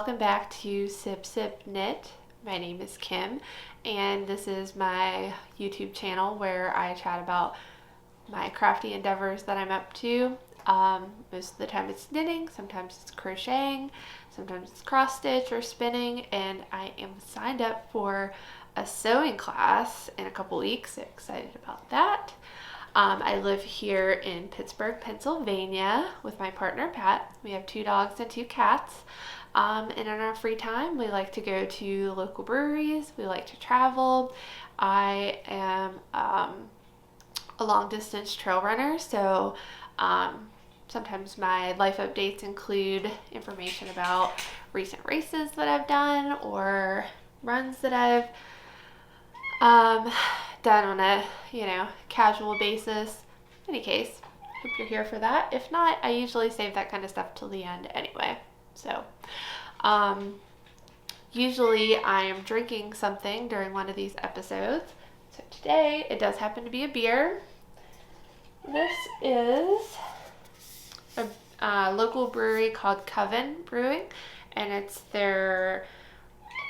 welcome back to Sip Sip Knit. My name is Kim, and this is my YouTube channel where I chat about my crafty endeavors that I'm up to. Most of the time it's knitting, sometimes it's crocheting, sometimes it's cross stitch or spinning, and I am signed up for a sewing class in a couple weeks. So excited about that. I live here in Pittsburgh, Pennsylvania with my partner Pat. We have 2 dogs and 2 cats. And in our free time, we like to go to local breweries. We like to travel. I am a long distance trail runner, so sometimes my life updates include information about recent races that I've done or runs that I've done on a casual basis. In any case, hope you're here for that. If not, I usually save that kind of stuff till the end anyway. So usually I am drinking something during one of these episodes. So today it does happen to be a beer. This is a local brewery called Coven Brewing, and it's their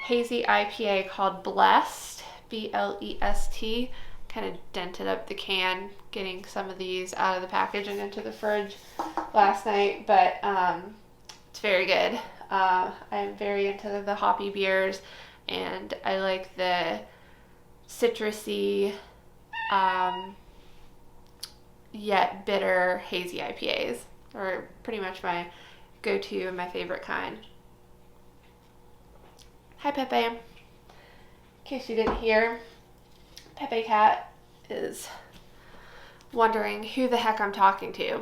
hazy IPA called Blvd, B-L-E-S-T. Kind of dented up the can getting some of these out of the package and into the fridge last night, but it's very good. I'm very into the hoppy beers, and I like the citrusy yet bitter hazy IPAs, are pretty much my go-to and my favorite kind. Hi Pepe. In case you didn't hear, Pepe Cat is wondering who the heck I'm talking to.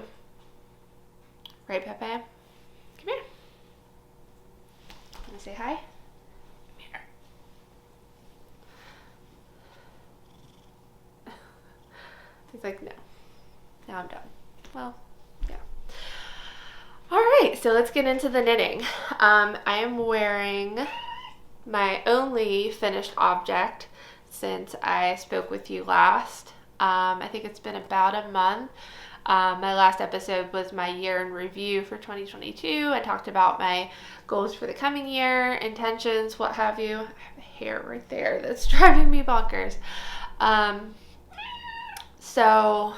Right, Pepe? Come here. Want to say hi? Come here. He's like, no. Now I'm done. Well, yeah. Alright, so let's get into the knitting. I am wearing my only finished object since I spoke with you last. I think it's been about a month. My last episode was my year in review for 2022. I talked about my goals for the coming year, intentions, what have you. I have a hair right there that's driving me bonkers. So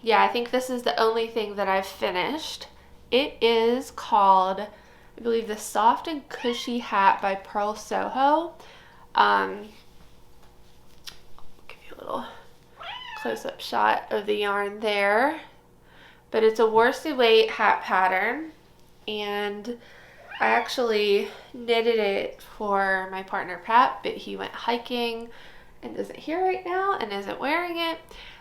yeah, I think this is the only thing that I've finished. It is called, I believe, the Soft and Cushy Hat by Pearl Soho. I'll give you a little close-up shot of the yarn there. But it's a worsted weight hat pattern, and I actually knitted it for my partner Pat, but he went hiking and isn't here right now and isn't wearing it.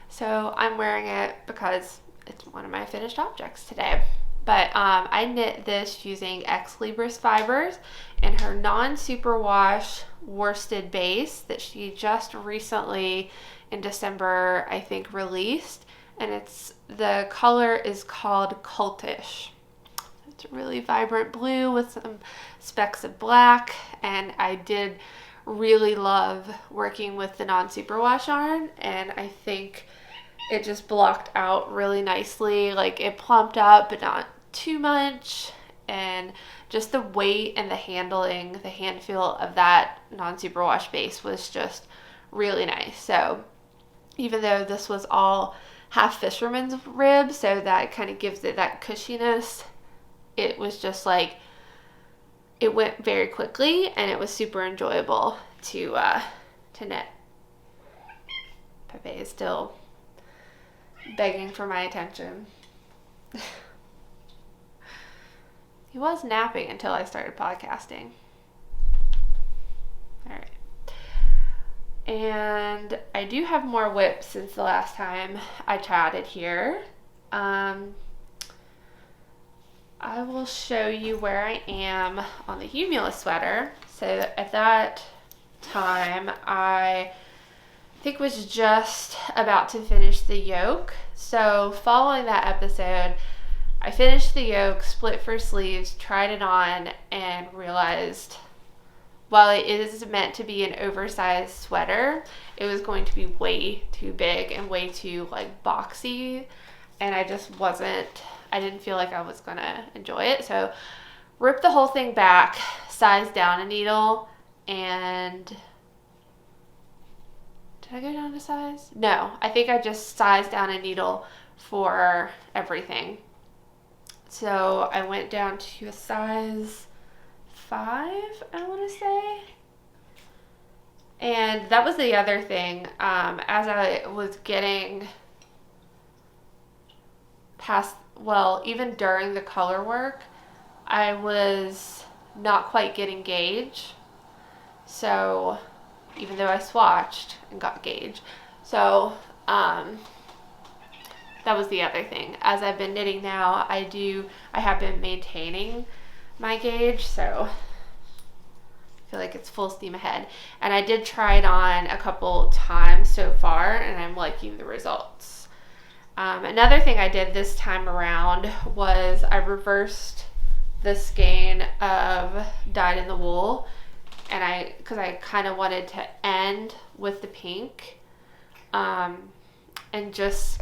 So I'm wearing it because it's one of my finished objects today. But I knit this using Ex Libris fibers and her non-superwash worsted base that she just recently in December, I think, released. And the color is called Cultish. It's a really vibrant blue with some specks of black, and I did really love working with the non-superwash yarn, and I think it just blocked out really nicely. Like, it plumped up but not too much, and just the weight and the handling, the hand feel of that non-superwash base was just really nice. So even though this was all half fisherman's rib, so that kind of gives it that cushiness, it was just like, it went very quickly and it was super enjoyable to knit. Pepe is still begging for my attention. He was napping until I started podcasting. Alright. And I do have more whips since the last time I chatted here. I will show you where I am on the Humula sweater. So at that time, I think was just about to finish the yoke. So following that episode, I finished the yoke, split for sleeves, tried it on, and realized while it is meant to be an oversized sweater, it was going to be way too big and way too like boxy, and I didn't feel like I was gonna enjoy it. So ripped the whole thing back, sized down a needle, and did I go down to size? No, I think I just sized down a needle for everything. So I went down to a size 5, I want to say. And that was the other thing. As I was getting past, well, even during the color work, I was not quite getting gauge. So even though I swatched and got gauge. So that was the other thing. As I've been knitting now, I have been maintaining my gauge, so I feel like it's full steam ahead. And I did try it on a couple times so far, and I'm liking the results. Another thing I did this time around was I reversed the skein of Dyed in the Wool, and because I kind of wanted to end with the pink. And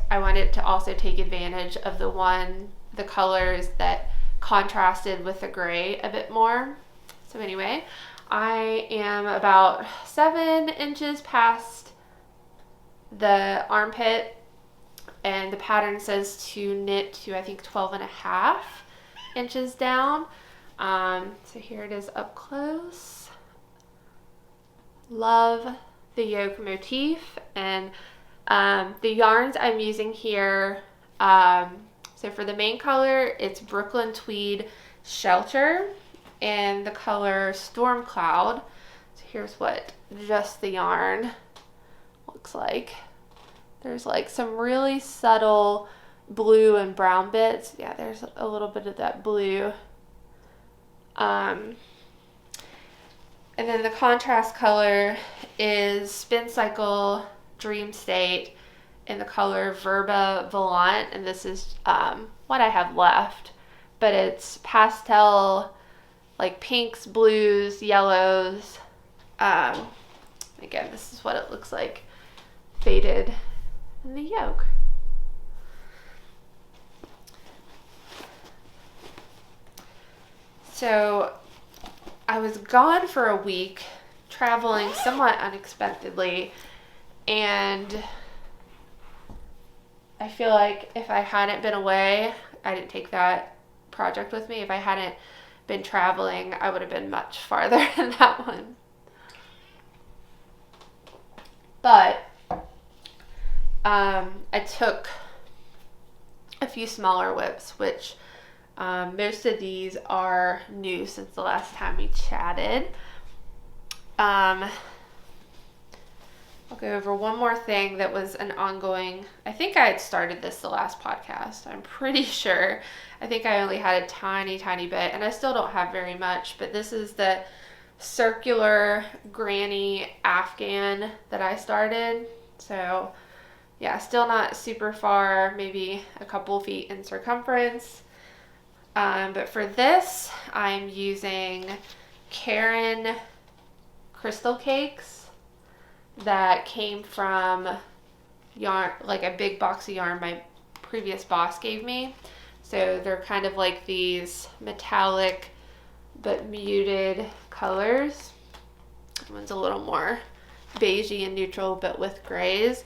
I wanted to also take advantage of the colors that contrasted with the gray a bit more. So anyway, I am about 7 inches past the armpit, and the pattern says to knit to, I think, 12.5 inches down. So here it is up close. Love the yoke motif, and the yarns I'm using here, so for the main color, it's Brooklyn Tweed Shelter, and the color Storm Cloud. So here's what just the yarn looks like. There's like some really subtle blue and brown bits. Yeah, there's a little bit of that blue. And then the contrast color is Spin Cycle Dream State in the color Verba Volant, and this is what I have left, but it's pastel, like pinks, blues, yellows. Again, this is what it looks like faded in the yoke. So I was gone for a week, traveling somewhat unexpectedly, and I feel like if I hadn't been away, I didn't take that project with me. If I hadn't been traveling, I would have been much farther in that one. But I took a few smaller whips, which most of these are new since the last time we chatted. I'll go over one more thing that was an ongoing, I think I had started this the last podcast, I'm pretty sure. I think I only had a tiny bit, and I still don't have very much, but this is the circular granny Afghan that I started. So yeah, still not super far, maybe a couple feet in circumference. But for this, I'm using Karen crystal cakes that came from yarn, like a big box of yarn my previous boss gave me. So they're kind of like these metallic but muted colors. This one's a little more beigey and neutral but with grays.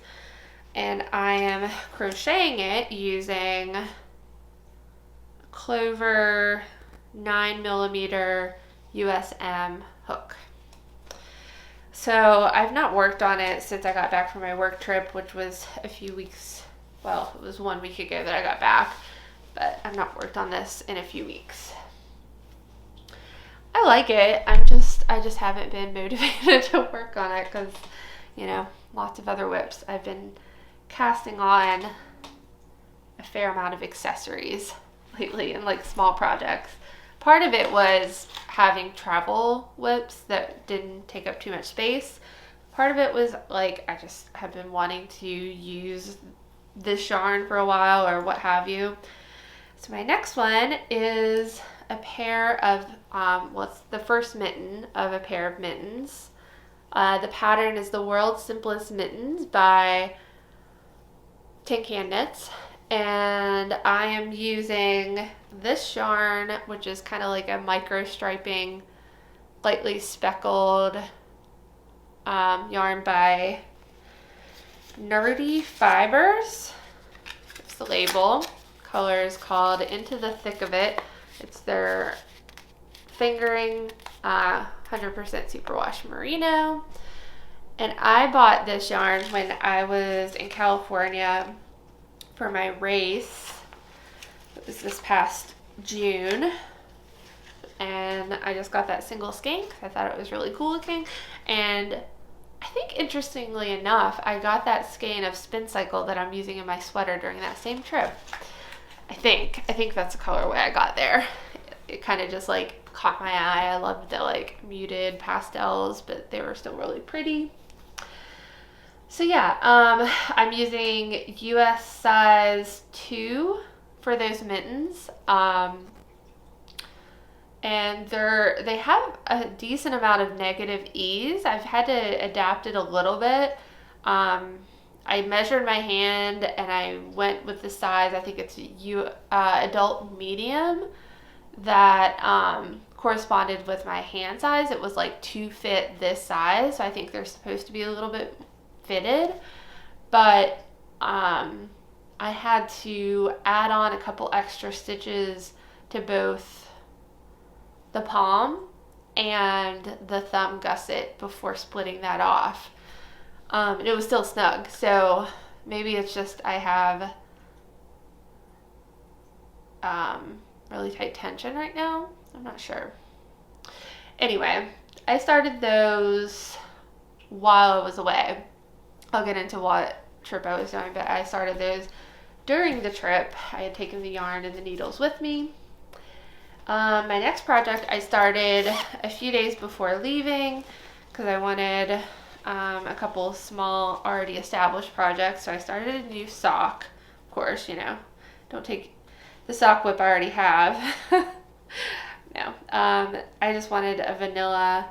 And I am crocheting it using a Clover 9mm USM hook. So I've not worked on it since I got back from my work trip, which was a few weeks, well, it was 1 week ago that I got back, but I've not worked on this in a few weeks. I like it. I just haven't been motivated to work on it because, you know, lots of other whips. I've been casting on a fair amount of accessories lately and like small projects. Part of it was having travel whips that didn't take up too much space. Part of it was like I just have been wanting to use this yarn for a while or what have you. So my next one is a pair of, it's the first mitten of a pair of mittens. The pattern is the World's Simplest Mittens by Tin Can Knits. And I am using this yarn, which is kind of like a micro striping, lightly speckled yarn by Nerdy Fibers. It's the label. Color is called Into the Thick of It. It's their fingering 100% superwash merino. And I bought this yarn when I was in California for my race. It was this past June. And I just got that single skein because I thought it was really cool looking. And I think interestingly enough, I got that skein of Spin Cycle that I'm using in my sweater during that same trip. I think that's the colorway I got there. It kind of just like caught my eye. I loved the like muted pastels, but they were still really pretty. So yeah, I'm using US size 2 for those mittens. And they have a decent amount of negative ease. I've had to adapt it a little bit. I measured my hand and I went with the size, I think it's adult medium, that corresponded with my hand size. It was like to fit this size, so I think they're supposed to be a little bit fitted. But I had to add on a couple extra stitches to both the palm and the thumb gusset before splitting that off. And it was still snug, so maybe it's just I have really tight tension right now. I'm not sure. Anyway, I started those while I was away. I'll get into what trip I was doing, but I started those during the trip. I had taken the yarn and the needles with me. My next project I started a few days before leaving because I wanted a couple small already established projects. So I started a new sock. Of course, you know, don't take the sock whip I already have. No, I just wanted a vanilla.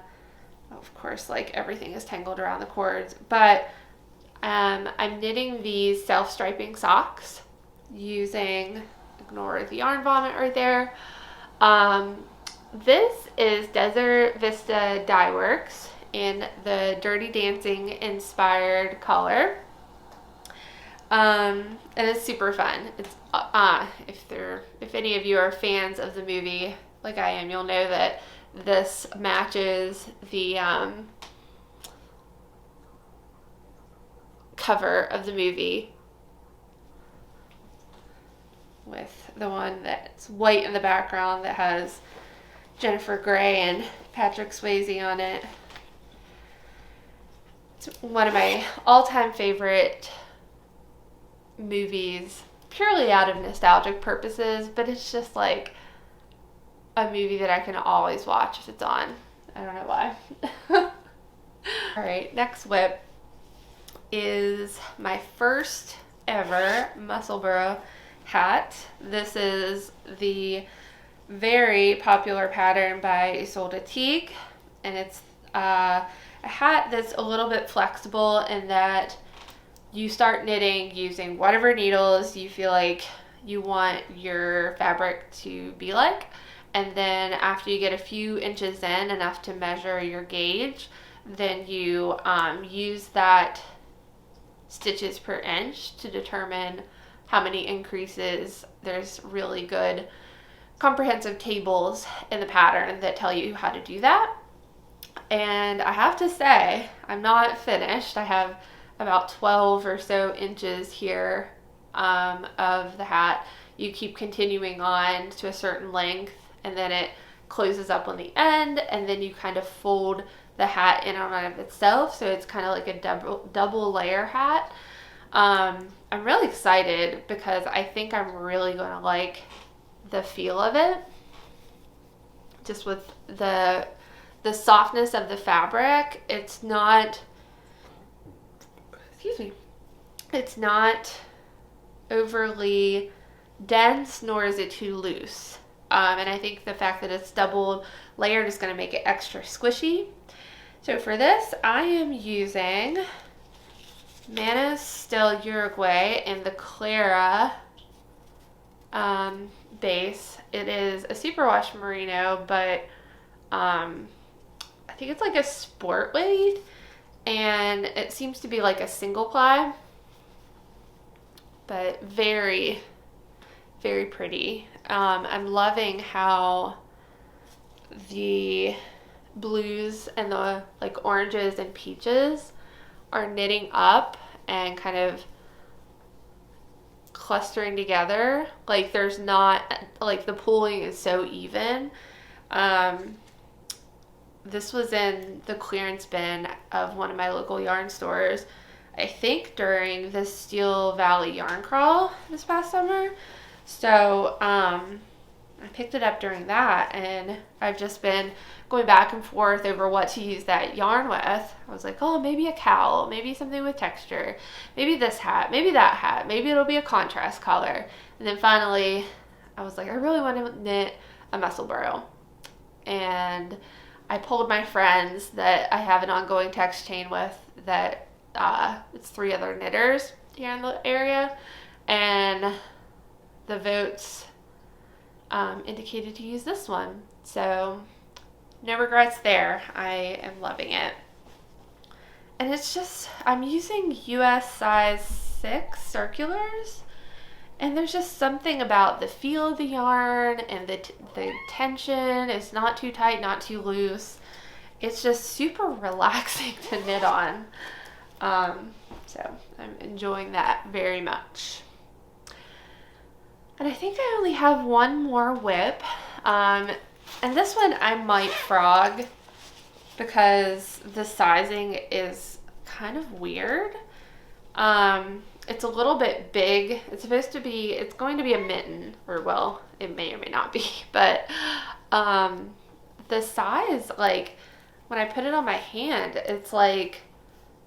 Of course, like everything is tangled around the cords, but I'm knitting these self-striping socks using, ignore the yarn vomit right there. This is Desert Vista Dye Works in the Dirty Dancing inspired color. And it's super fun. It's if any of you are fans of the movie like I am, you'll know that this matches the cover of the movie with the one that's white in the background that has Jennifer Grey and Patrick Swayze on it. It's one of my all-time favorite movies, purely out of nostalgic purposes, but it's just like a movie that I can always watch if it's on. I don't know why. Alright, next whip is my first ever Musselburgh hat. This is the very popular pattern by Isolde Teague, and it's a hat that's a little bit flexible in that you start knitting using whatever needles you feel like you want your fabric to be like, and then after you get a few inches in, enough to measure your gauge, then you use that stitches per inch to determine how many increases. There's really good comprehensive tables in the pattern that tell you how to do that. And I have to say, I'm not finished. I have about 12 or so inches here of the hat. You keep continuing on to a certain length, and then it closes up on the end, and then you kind of fold the hat in on of itself, so it's kind of like a double layer hat. I'm really excited because I think I'm really going to like the feel of it, just with the softness of the fabric. It's not, it's not overly dense, nor is it too loose. And I think the fact that it's double layered is going to make it extra squishy. So for this, I am using Manos Still Uruguay in the Clara base. It is a superwash merino, but I think it's like a sport weight, and it seems to be like a single ply, but very, very pretty. I'm loving how the blues and the like oranges and peaches are knitting up and kind of clustering together. Like there's not, like the pooling is so even. This was in the clearance bin of one of my local yarn stores, I think during the Steel Valley yarn crawl this past summer. So I picked it up during that, and I've just been going back and forth over what to use that yarn with. I was like, oh, maybe a cowl, maybe something with texture, maybe this hat, maybe that hat, maybe it'll be a contrast color. And then finally, I was like, I really want to knit a muscle burrow. And I pulled my friends that I have an ongoing text chain with that it's 3 other knitters here in the area, and the votes indicated to use this one. So no regrets there. I am loving it. And it's just, I'm using US size 6 circulars, and there's just something about the feel of the yarn and the tension. It's not too tight, not too loose. It's just super relaxing to knit on. So I'm enjoying that very much. And I think I only have one more whip. And this one I might frog because the sizing is kind of weird. It's a little bit big. It's going to be a mitten, or well, it may or may not be, but the size, like when I put it on my hand, it's like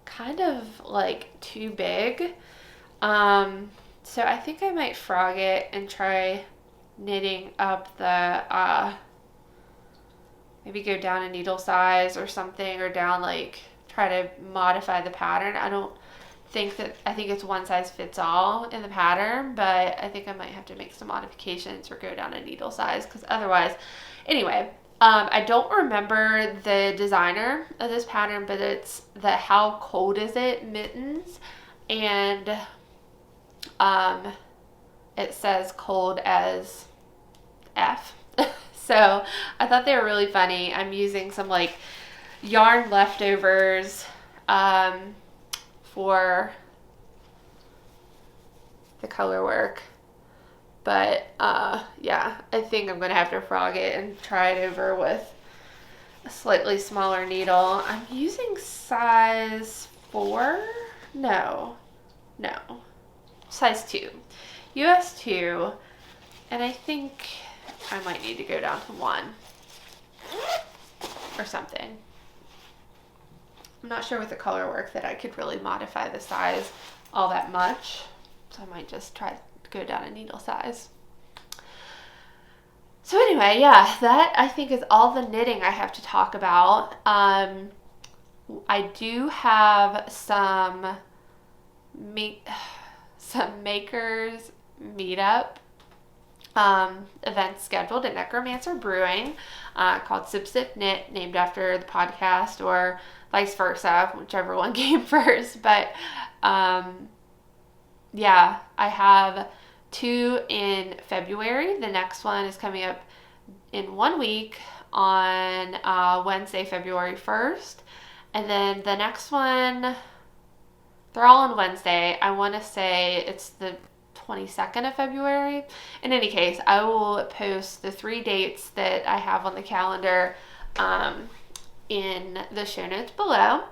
kind of like too big. So I think I might frog it and try knitting up the maybe go down a needle size or something, or down, like try to modify the pattern. I think it's one size fits all in the pattern, but I think I might have to make some modifications or go down a needle size, because otherwise, anyway, I don't remember the designer of this pattern, but it's the How Cold Is It mittens, and it says cold as F. So I thought they were really funny. I'm using some like yarn leftovers for the color work, but yeah, I think I'm gonna have to frog it and try it over with a slightly smaller needle. I'm using size 4, size 2, US 2, and I think I might need to go down to 1 or something. I'm not sure with the color work that I could really modify the size all that much, so I might just try to go down a needle size. So anyway, yeah, that I think is all the knitting I have to talk about. I do have some makers meetup events scheduled at Necromancer Brewing, called Sip Sip Knit, named after the podcast, or vice versa, whichever one came first. But yeah, I have 2 in February. The next one is coming up in 1 week on Wednesday, February 1st. And then the next one, they're all on Wednesday. I want to say it's the 22nd of February. In any case, I will post the 3 dates that I have on the calendar in the show notes below.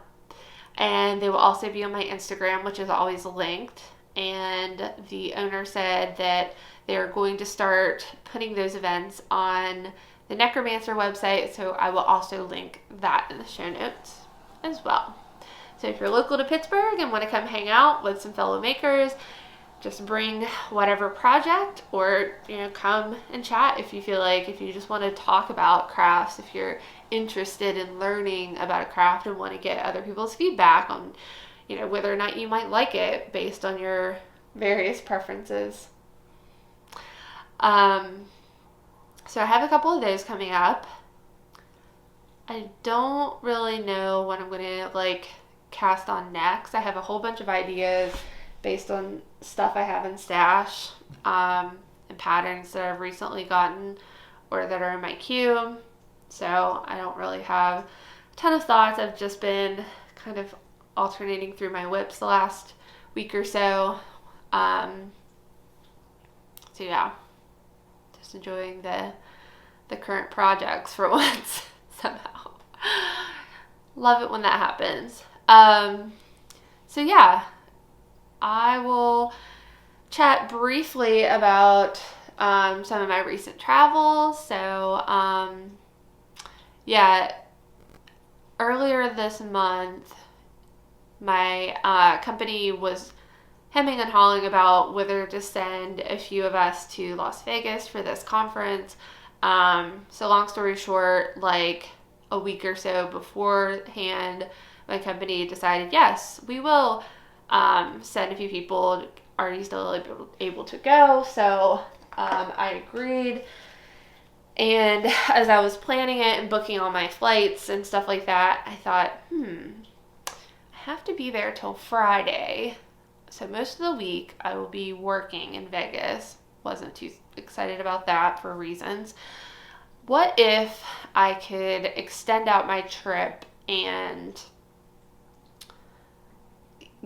And they will also be on my Instagram, which is always linked. And the owner said that they're going to start putting those events on the Necromancer website, so I will also link that in the show notes as well. So if you're local to Pittsburgh and want to come hang out with some fellow makers, just bring whatever project, or come and chat if you feel like, if you just want to talk about crafts, if you're interested in learning about a craft and want to get other people's feedback on whether or not you might like it based on your various preferences. So I have a couple of those coming up. I don't really know what I'm going to like cast on next. I have a whole bunch of ideas based on stuff I have in stash, and patterns that I've recently gotten or that are in my queue. So I don't really have a ton of thoughts. I've just been kind of alternating through my whips the last week or so. So yeah, just enjoying the current projects for once somehow. Love it when that happens. So yeah, I will chat briefly about some of my recent travels. So yeah, earlier this month, my company was hemming and hawing about whether to send a few of us to Las Vegas for this conference. So long story short, like a week or so beforehand, my company decided, yes, we will send a few people. Are you still able to go? So I agreed. And as I was planning it and booking all my flights and stuff like that, I thought, I have to be there till Friday. So most of the week I will be working in Vegas. Wasn't too excited about that for reasons. What if I could extend out my trip and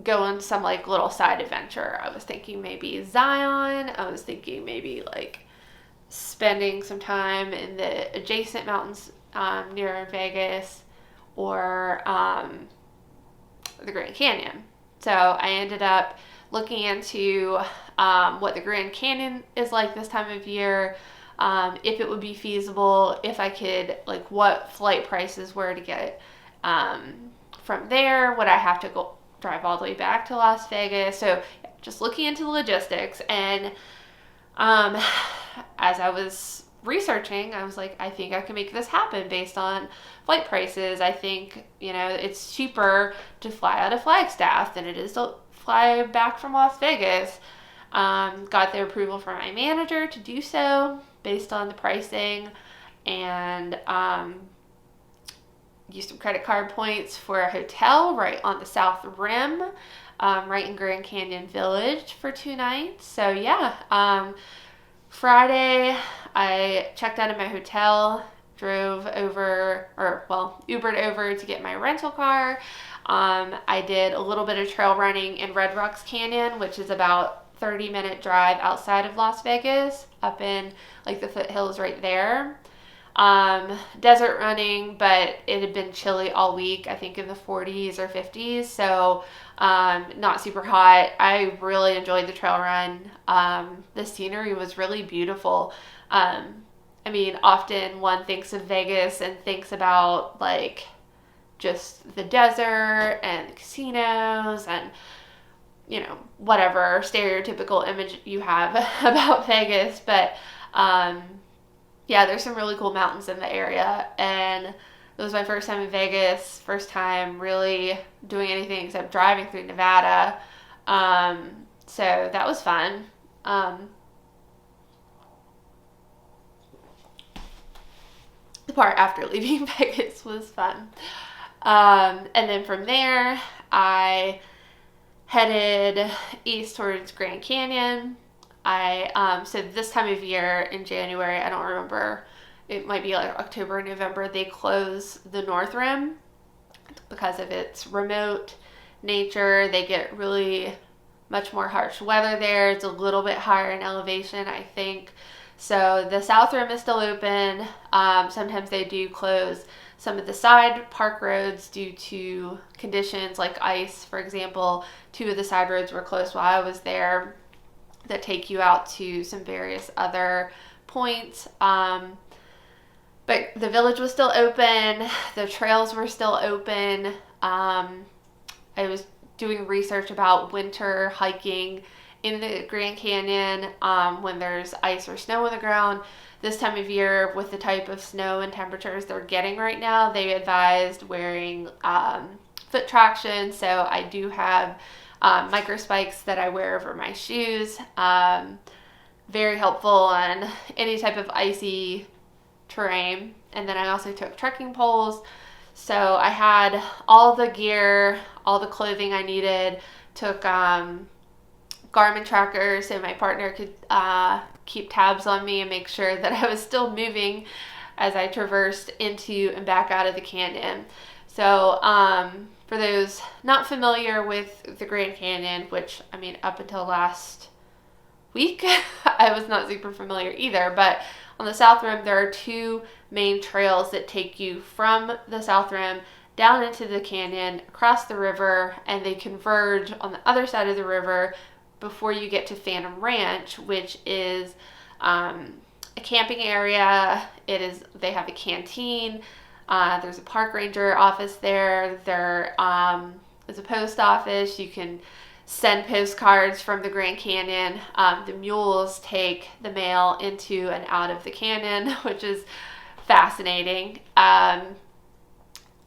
go on some like little side adventure? I was thinking maybe Zion. I was thinking maybe like spending some time in the adjacent mountains near Vegas, or the Grand Canyon. So I ended up looking into what the Grand Canyon is like this time of year, if it would be feasible, if I could, like what flight prices were to get from there, would I have to go drive all the way back to Las Vegas? So just looking into the logistics, and as I was researching, I was like, I think I can make this happen based on flight prices. I think, it's cheaper to fly out of Flagstaff than it is to fly back from Las Vegas. Got the approval from my manager to do so based on the pricing, and used some credit card points for a hotel right on the South Rim, right in Grand Canyon Village for 2 nights. So yeah, Friday I checked out of my hotel, drove over, Ubered over to get my rental car. I did a little bit of trail running in Red Rocks Canyon, which is about 30-minute drive outside of Las Vegas, up in like the foothills right there. Desert running, but it had been chilly all week, I think in the 40s or 50s, so not super hot. I really enjoyed the trail run. The scenery was really beautiful. Often one thinks of Vegas and thinks about like just the desert and the casinos and whatever stereotypical image you have about Vegas, but yeah, there's some really cool mountains in the area, and it was my first time in Vegas, first time really doing anything except driving through Nevada, so that was fun. The part after leaving Vegas was fun, and then from there I headed east towards Grand Canyon. So this time of year in January, I don't remember, it might be like October or November, they close the North Rim because of its remote nature. They get really much more harsh weather there. It's a little bit higher in elevation, I think. So the South Rim is still open. Sometimes they do close some of the side park roads due to conditions like ice, for example. 2 of the side roads were closed while I was there that take you out to some various other points. But the village was still open. The trails were still open. I was doing research about winter hiking in the Grand Canyon when there's ice or snow on the ground. This time of year, with the type of snow and temperatures they're getting right now, they advised wearing foot traction. So I do have micro spikes that I wear over my shoes. very helpful on any type of icy terrain. And then I also took trekking poles. So I had all the gear, all the clothing I needed. Took Garmin trackers so my partner could keep tabs on me and make sure that I was still moving as I traversed into and back out of the canyon. So for those not familiar with the Grand Canyon, which, I mean, up until last week, I was not super familiar either, but on the South Rim, there are two main trails that take you from the South Rim down into the canyon, across the river, and they converge on the other side of the river before you get to Phantom Ranch, which is a camping area. They have a canteen. There's a park ranger office there. There is a post office. You can send postcards from the Grand Canyon. The mules take the mail into and out of the canyon, which is fascinating.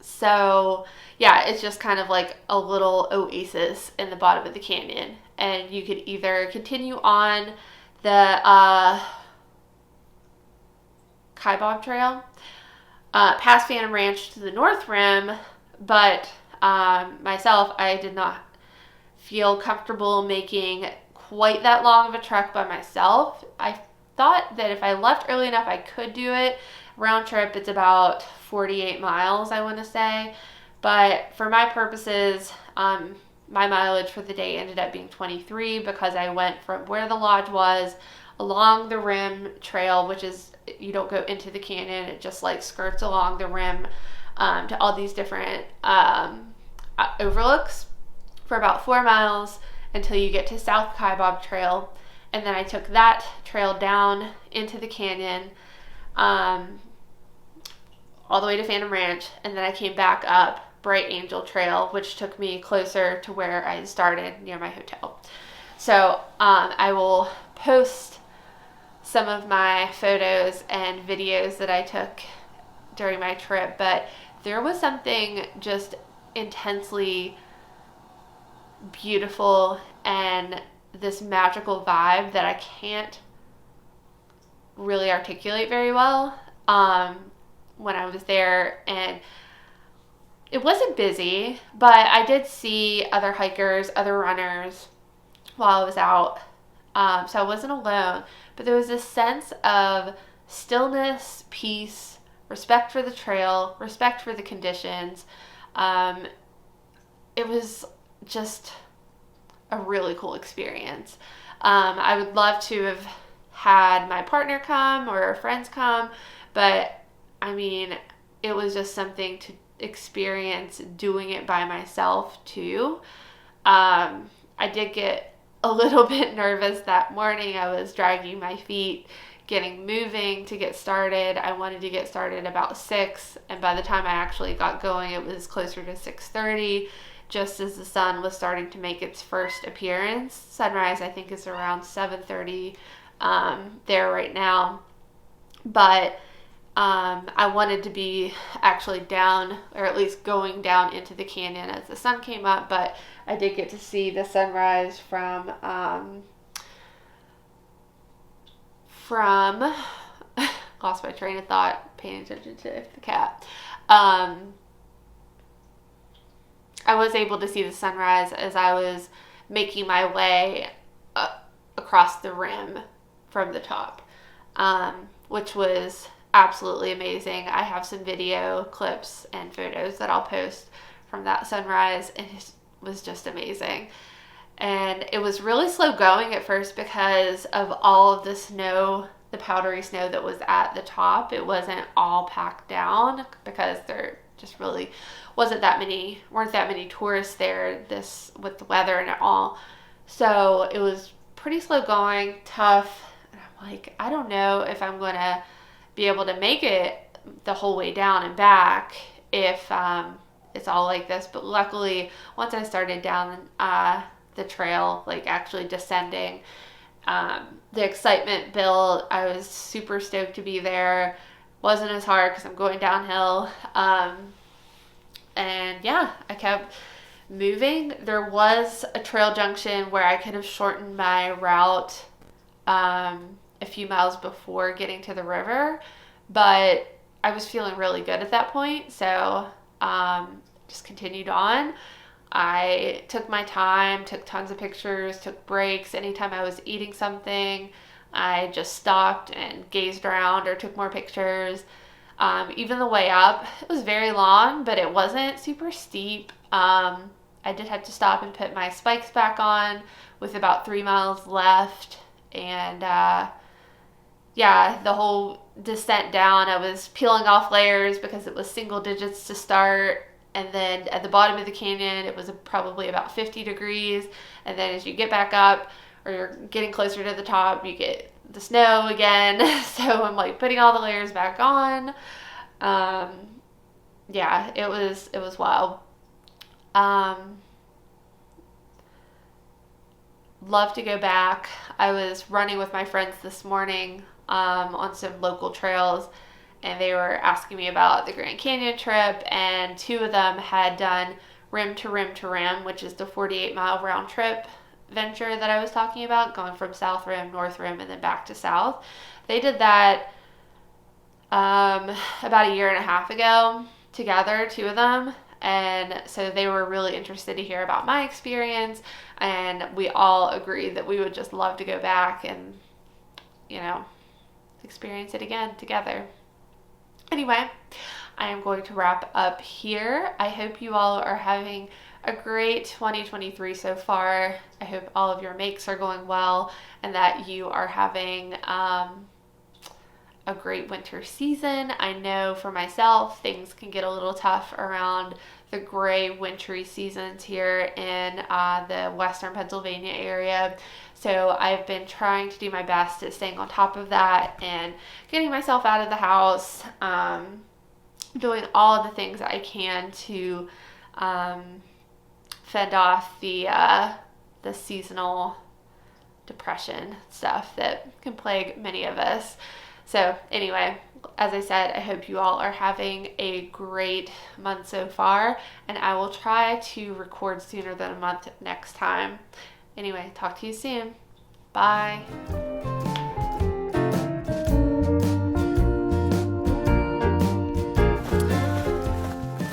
So yeah, it's just kind of like a little oasis in the bottom of the canyon. And you could either continue on the Kaibab Trail past Phantom Ranch to the North Rim, but myself, I did not feel comfortable making quite that long of a trek by myself. I thought that if I left early enough, I could do it. Round trip, it's about 48 miles, I want to say. But for my purposes, my mileage for the day ended up being 23 because I went from where the lodge was along the rim trail, which is, you don't go into the canyon, it just like skirts along the rim to all these different overlooks for about 4 miles until you get to South Kaibab Trail. And then I took that trail down into the canyon all the way to Phantom Ranch, and then I came back up Bright Angel Trail, which took me closer to where I started near my hotel. So I will post some of my photos and videos that I took during my trip, but there was something just intensely beautiful and this magical vibe that I can't really articulate very well when I was there. And it wasn't busy, but I did see other hikers, other runners while I was out. So I wasn't alone, but there was this sense of stillness, peace, respect for the trail, respect for the conditions. It was just a really cool experience. I would love to have had my partner come or friends come, but I mean, it was just something to experience doing it by myself too. I did get a little bit nervous that morning. I was dragging my feet, getting moving to get started. I wanted to get started about 6, and by the time I actually got going, it was closer to 6:30, just as the sun was starting to make its first appearance. Sunrise, I think, is around 7:30 there right now. But I wanted to be actually down, or at least going down into the canyon as the sun came up, but I did get to see the sunrise from lost my train of thought, paying attention to the cat. I was able to see the sunrise as I was making my way across the rim from the top, which was absolutely amazing. I have some video clips and photos that I'll post from that sunrise, and it was just amazing. And it was really slow going at first because of all of the snow, the powdery snow that was at the top. It wasn't all packed down because there just really weren't that many tourists there with the weather and all. So it was pretty slow going, tough. And I'm like, I don't know if I'm going to be able to make it the whole way down and back if it's all like this. But luckily, once I started down the trail, like actually descending, the excitement built. I was super stoked to be there. Wasn't as hard because I'm going downhill. And yeah, I kept moving. There was a trail junction where I could have shortened my route a few miles before getting to the river, but I was feeling really good at that point, so just continued on. I took my time, took tons of pictures, took breaks. Anytime I was eating something, I just stopped and gazed around or took more pictures. Even the way up, it was very long, but it wasn't super steep. I did have to stop and put my spikes back on with about 3 miles left. And yeah, the whole descent down, I was peeling off layers because it was single digits to start. And then at the bottom of the canyon, it was probably about 50 degrees. And then as you get back up, or you're getting closer to the top, you get the snow again. So I'm like putting all the layers back on. Yeah, it was wild. Love to go back. I was running with my friends this morning on some local trails, and they were asking me about the Grand Canyon trip, and 2 of them had done rim to rim to rim, which is the 48-mile round trip venture that I was talking about, going from South Rim, North Rim, and then back to South. They did that about a year and a half ago together, 2 of them, and so they were really interested to hear about my experience, and we all agreed that we would just love to go back and, you know, experience it again together. Anyway, I am going to wrap up here. I hope you all are having a great 2023 so far. I hope all of your makes are going well and that you are having a great winter season. I know for myself, things can get a little tough around the gray wintry seasons here in the western Pennsylvania area. So I've been trying to do my best at staying on top of that and getting myself out of the house, doing all the things I can to fend off the seasonal depression stuff that can plague many of us. So anyway, as I said, I hope you all are having a great month so far, and I will try to record sooner than a month next time. Anyway, talk to you soon. Bye.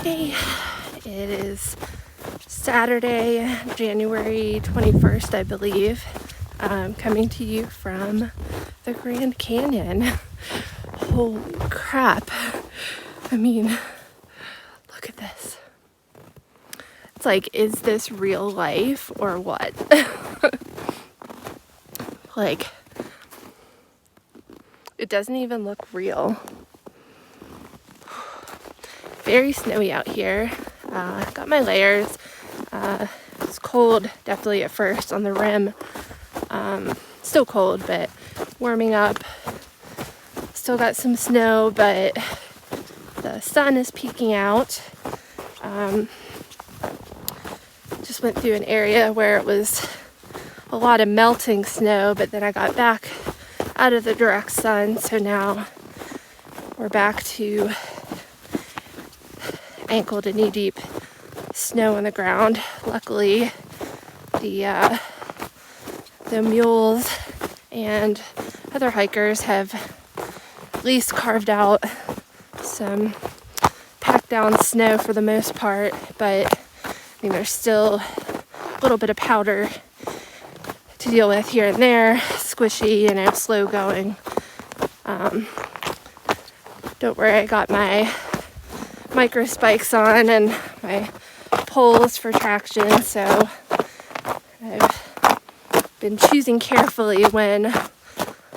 Hey, it is Saturday, January 21st, I believe. Coming to you from the Grand Canyon. Holy crap. I mean, look at this. It's like, is this real life or what? Like, it doesn't even look real. Very snowy out here. Got my layers. It's cold, definitely at first on the rim. Still cold, but warming up. Still got some snow, but the sun is peeking out. Just went through an area where it was a lot of melting snow, but then I got back out of the direct sun, so now we're back to ankle to knee deep snow on the ground. Luckily, the mules and other hikers have at least carved out some packed down snow for the most part, but I mean, there's still a little bit of powder to deal with here and there, squishy, slow going. Don't worry, I got my micro spikes on and my poles for traction, so I've been choosing carefully when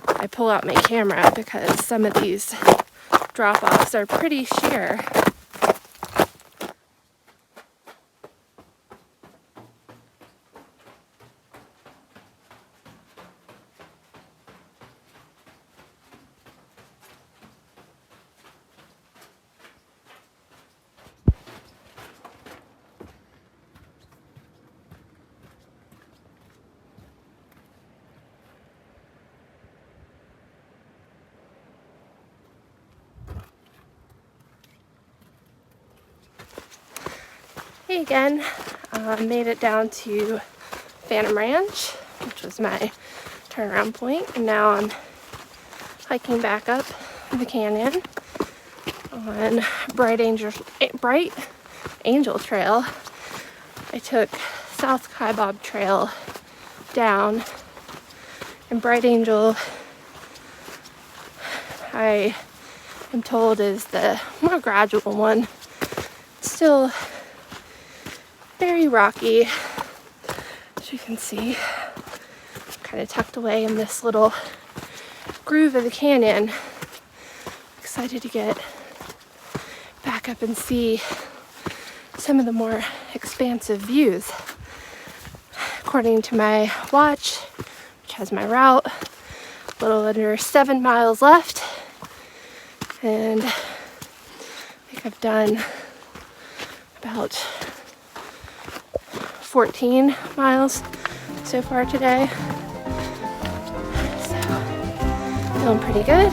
I pull out my camera because some of these drop-offs are pretty sheer. Hey again, made it down to Phantom Ranch, which was my turnaround point, and now I'm hiking back up the canyon on Bright Angel Trail. I took South Kaibab Trail down, and Bright Angel, I am told, is the more gradual one. Still very rocky, as you can see, kind of tucked away in this little groove of the canyon. Excited to get back up and see some of the more expansive views. According to my watch, which has my route, a little under 7 miles left, and I think I've done about 14 miles so far today, so feeling pretty good.